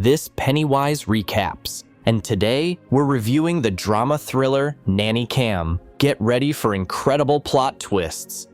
This Pennywise Recaps, and today we're reviewing the drama thriller Nanny Cam. Get ready for incredible plot twists.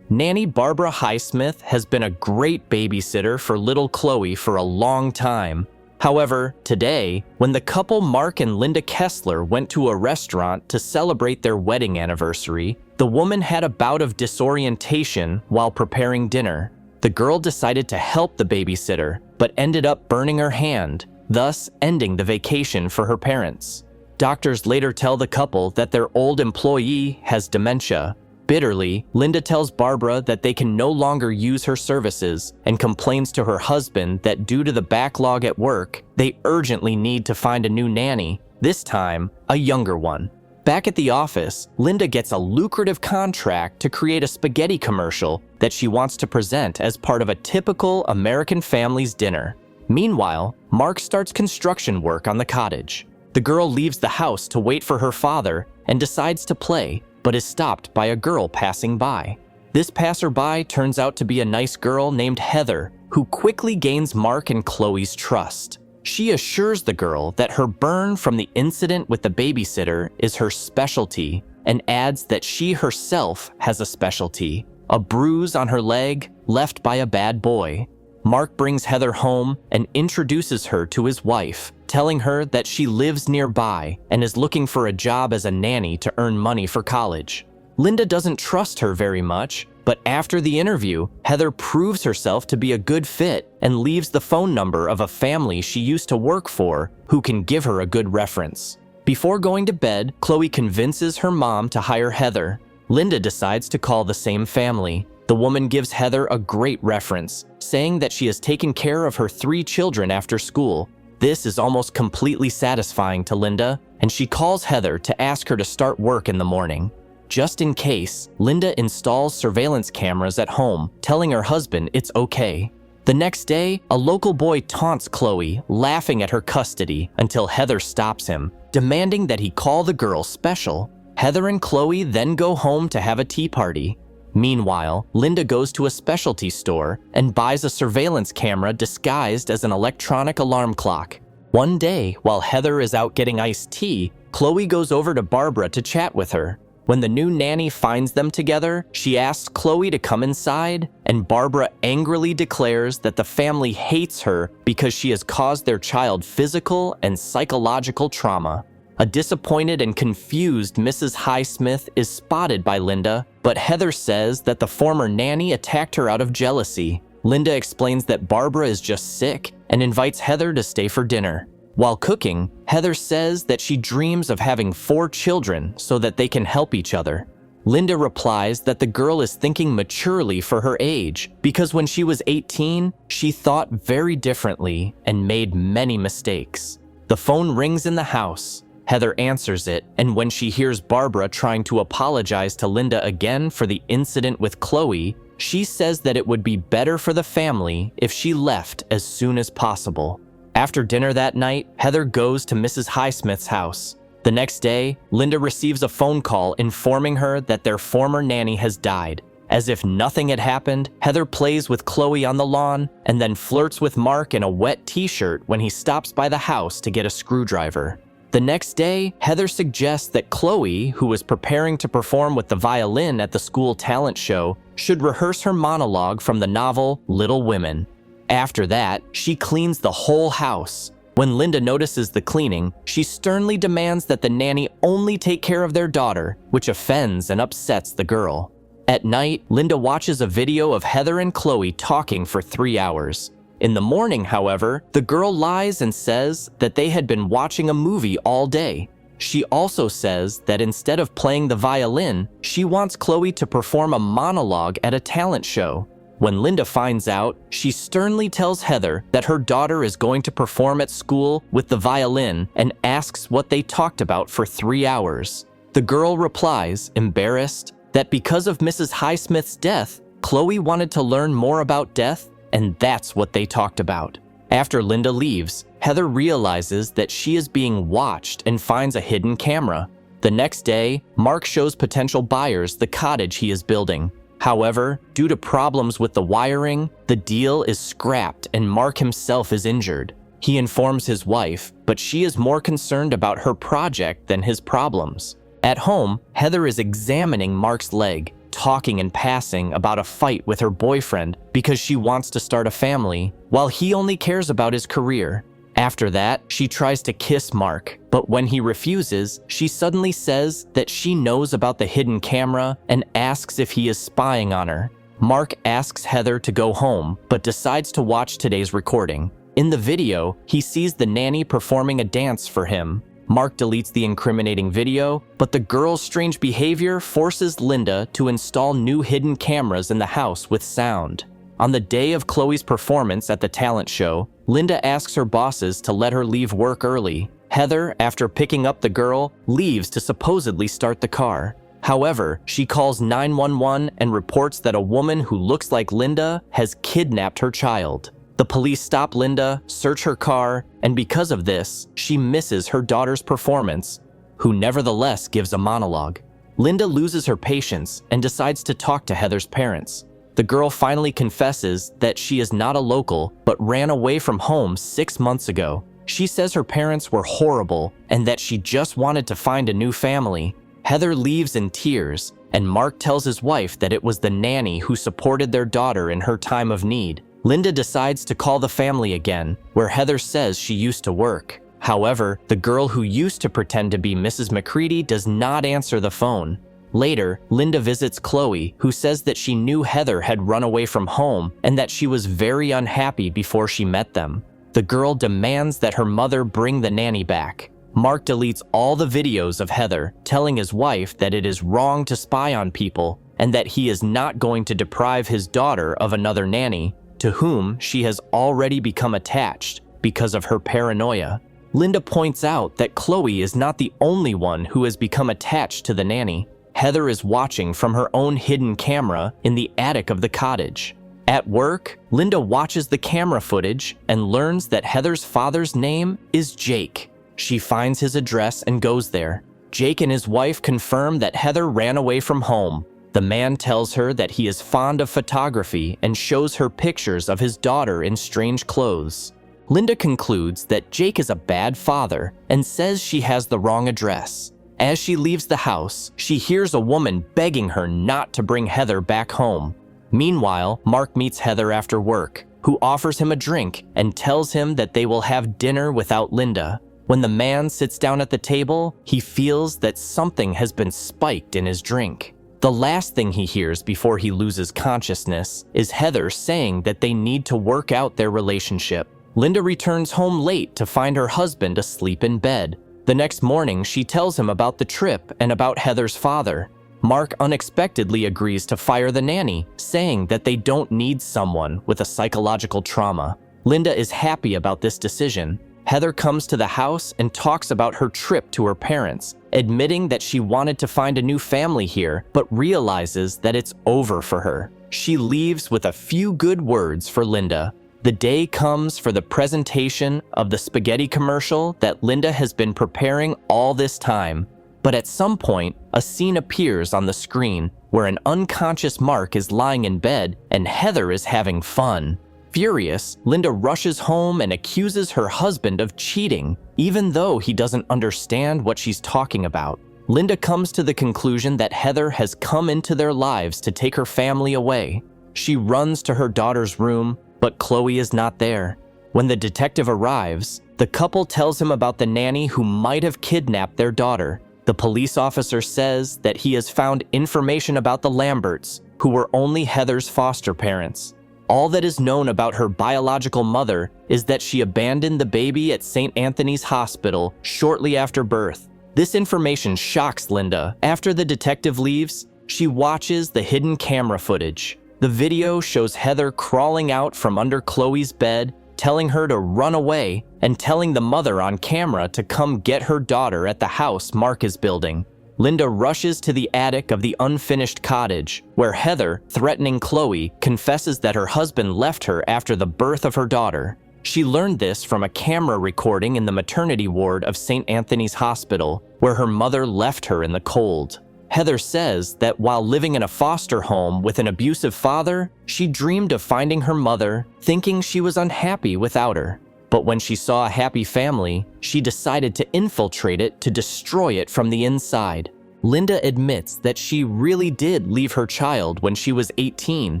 Nanny Barbara Highsmith has been a great babysitter for little Chloe for a long time. However, today, when the couple Mark and Linda Kessler went to a restaurant to celebrate their wedding anniversary, the woman had a bout of disorientation while preparing dinner. The girl decided to help the babysitter, but ended up burning her hand, thus ending the vacation for her parents. Doctors later tell the couple that their old employee has dementia. Bitterly, Linda tells Barbara that they can no longer use her services and complains to her husband that due to the backlog at work, they urgently need to find a new nanny, this time a younger one. Back at the office, Linda gets a lucrative contract to create a spaghetti commercial that she wants to present as part of a typical American family's dinner. Meanwhile, Mark starts construction work on the cottage. The girl leaves the house to wait for her father and decides to play, but is stopped by a girl passing by. This passerby turns out to be a nice girl named Heather, who quickly gains Mark and Chloe's trust. She assures the girl that her burn from the incident with the babysitter is her specialty and adds that she herself has a specialty, a bruise on her leg left by a bad boy. Mark brings Heather home and introduces her to his wife, telling her that she lives nearby and is looking for a job as a nanny to earn money for college. Linda doesn't trust her very much, but after the interview, Heather proves herself to be a good fit and leaves the phone number of a family she used to work for who can give her a good reference. Before going to bed, Chloe convinces her mom to hire Heather. Linda decides to call the same family. The woman gives Heather a great reference, saying that she has taken care of her 3 children after school. This is almost completely satisfying to Linda, and she calls Heather to ask her to start work in the morning. Just in case, Linda installs surveillance cameras at home, telling her husband it's okay. The next day, a local boy taunts Chloe, laughing at her custody until Heather stops him, demanding that he call the girl special. Heather and Chloe then go home to have a tea party. Meanwhile, Linda goes to a specialty store and buys a surveillance camera disguised as an electronic alarm clock. One day, while Heather is out getting iced tea, Chloe goes over to Barbara to chat with her. When the new nanny finds them together, she asks Chloe to come inside, and Barbara angrily declares that the family hates her because she has caused their child physical and psychological trauma. A disappointed and confused Mrs. Highsmith is spotted by Linda, but Heather says that the former nanny attacked her out of jealousy. Linda explains that Barbara is just sick and invites Heather to stay for dinner. While cooking, Heather says that she dreams of having 4 children so that they can help each other. Linda replies that the girl is thinking maturely for her age because when she was 18, she thought very differently and made many mistakes. The phone rings in the house. Heather answers it, and when she hears Barbara trying to apologize to Linda again for the incident with Chloe, she says that it would be better for the family if she left as soon as possible. After dinner that night, Heather goes to Mrs. Highsmith's house. The next day, Linda receives a phone call informing her that their former nanny has died. As if nothing had happened, Heather plays with Chloe on the lawn and then flirts with Mark in a wet t-shirt when he stops by the house to get a screwdriver. The next day, Heather suggests that Chloe, who was preparing to perform with the violin at the school talent show, should rehearse her monologue from the novel Little Women. After that, she cleans the whole house. When Linda notices the cleaning, she sternly demands that the nanny only take care of their daughter, which offends and upsets the girl. At night, Linda watches a video of Heather and Chloe talking for 3 hours. In the morning, however, the girl lies and says that they had been watching a movie all day. She also says that instead of playing the violin, she wants Chloe to perform a monologue at a talent show. When Linda finds out, she sternly tells Heather that her daughter is going to perform at school with the violin and asks what they talked about for 3 hours. The girl replies, embarrassed, that because of Mrs. Highsmith's death, Chloe wanted to learn more about death, and that's what they talked about. After Linda leaves, Heather realizes that she is being watched and finds a hidden camera. The next day, Mark shows potential buyers the cottage he is building. However, due to problems with the wiring, the deal is scrapped and Mark himself is injured. He informs his wife, but she is more concerned about her project than his problems. At home, Heather is examining Mark's leg, talking and passing about a fight with her boyfriend because she wants to start a family, while he only cares about his career. After that, she tries to kiss Mark, but when he refuses, she suddenly says that she knows about the hidden camera and asks if he is spying on her. Mark asks Heather to go home, but decides to watch today's recording. In the video, he sees the nanny performing a dance for him. Mark deletes the incriminating video, but the girl's strange behavior forces Linda to install new hidden cameras in the house with sound. On the day of Chloe's performance at the talent show, Linda asks her bosses to let her leave work early. Heather, after picking up the girl, leaves to supposedly start the car. However, she calls 911 and reports that a woman who looks like Linda has kidnapped her child. The police stop Linda, search her car, and because of this, she misses her daughter's performance, who nevertheless gives a monologue. Linda loses her patience and decides to talk to Heather's parents. The girl finally confesses that she is not a local, but ran away from home 6 months ago. She says her parents were horrible and that she just wanted to find a new family. Heather leaves in tears, and Mark tells his wife that it was the nanny who supported their daughter in her time of need. Linda decides to call the family again, where Heather says she used to work. However, the girl who used to pretend to be Mrs. McCready does not answer the phone. Later, Linda visits Chloe, who says that she knew Heather had run away from home and that she was very unhappy before she met them. The girl demands that her mother bring the nanny back. Mark deletes all the videos of Heather, telling his wife that it is wrong to spy on people and that he is not going to deprive his daughter of another nanny, to whom she has already become attached because of her paranoia. Linda points out that Chloe is not the only one who has become attached to the nanny. Heather is watching from her own hidden camera in the attic of the cottage. At work, Linda watches the camera footage and learns that Heather's father's name is Jake. She finds his address and goes there. Jake and his wife confirm that Heather ran away from home. The man tells her that he is fond of photography and shows her pictures of his daughter in strange clothes. Linda concludes that Jake is a bad father and says she has the wrong address. As she leaves the house, she hears a woman begging her not to bring Heather back home. Meanwhile, Mark meets Heather after work, who offers him a drink and tells him that they will have dinner without Linda. When the man sits down at the table, he feels that something has been spiked in his drink. The last thing he hears before he loses consciousness is Heather saying that they need to work out their relationship. Linda returns home late to find her husband asleep in bed. The next morning, she tells him about the trip and about Heather's father. Mark unexpectedly agrees to fire the nanny, saying that they don't need someone with a psychological trauma. Linda is happy about this decision. Heather comes to the house and talks about her trip to her parents, admitting that she wanted to find a new family here, but realizes that it's over for her. She leaves with a few good words for Linda. The day comes for the presentation of the spaghetti commercial that Linda has been preparing all this time. But at some point, a scene appears on the screen where an unconscious Mark is lying in bed and Heather is having fun. Furious, Linda rushes home and accuses her husband of cheating, even though he doesn't understand what she's talking about. Linda comes to the conclusion that Heather has come into their lives to take her family away. She runs to her daughter's room, but Chloe is not there. When the detective arrives, the couple tells him about the nanny who might have kidnapped their daughter. The police officer says that he has found information about the Lamberts, who were only Heather's foster parents. All that is known about her biological mother is that she abandoned the baby at St. Anthony's Hospital shortly after birth. This information shocks Linda. After the detective leaves, she watches the hidden camera footage. The video shows Heather crawling out from under Chloe's bed, telling her to run away, and telling the mother on camera to come get her daughter at the house Mark is building. Linda rushes to the attic of the unfinished cottage, where Heather, threatening Chloe, confesses that her husband left her after the birth of her daughter. She learned this from a camera recording in the maternity ward of St. Anthony's Hospital, where her mother left her in the cold. Heather says that while living in a foster home with an abusive father, she dreamed of finding her mother, thinking she was unhappy without her. But when she saw a happy family, she decided to infiltrate it to destroy it from the inside. Linda admits that she really did leave her child when she was 18,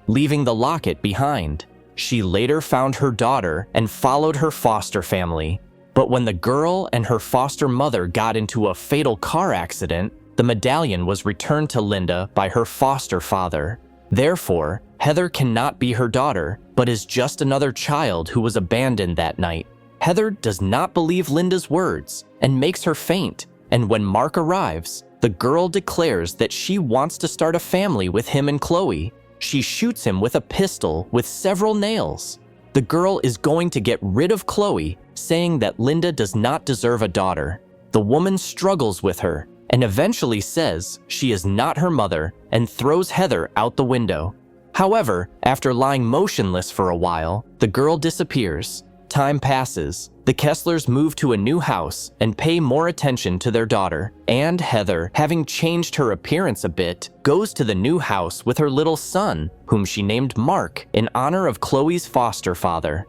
leaving the locket behind. She later found her daughter and followed her foster family. But when the girl and her foster mother got into a fatal car accident, the medallion was returned to Linda by her foster father. Therefore, Heather cannot be her daughter, but is just another child who was abandoned that night. Heather does not believe Linda's words and makes her faint, and when Mark arrives, the girl declares that she wants to start a family with him and Chloe. She shoots him with a pistol with several nails. The girl is going to get rid of Chloe, saying that Linda does not deserve a daughter. The woman struggles with her and eventually says she is not her mother and throws Heather out the window. However, after lying motionless for a while, the girl disappears. Time passes. The Kesslers move to a new house and pay more attention to their daughter. And Heather, having changed her appearance a bit, goes to the new house with her little son, whom she named Mark in honor of Chloe's foster father.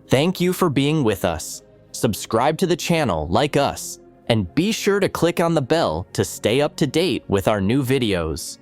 Thank you for being with us. Subscribe to the channel like us, and be sure to click on the bell to stay up to date with our new videos.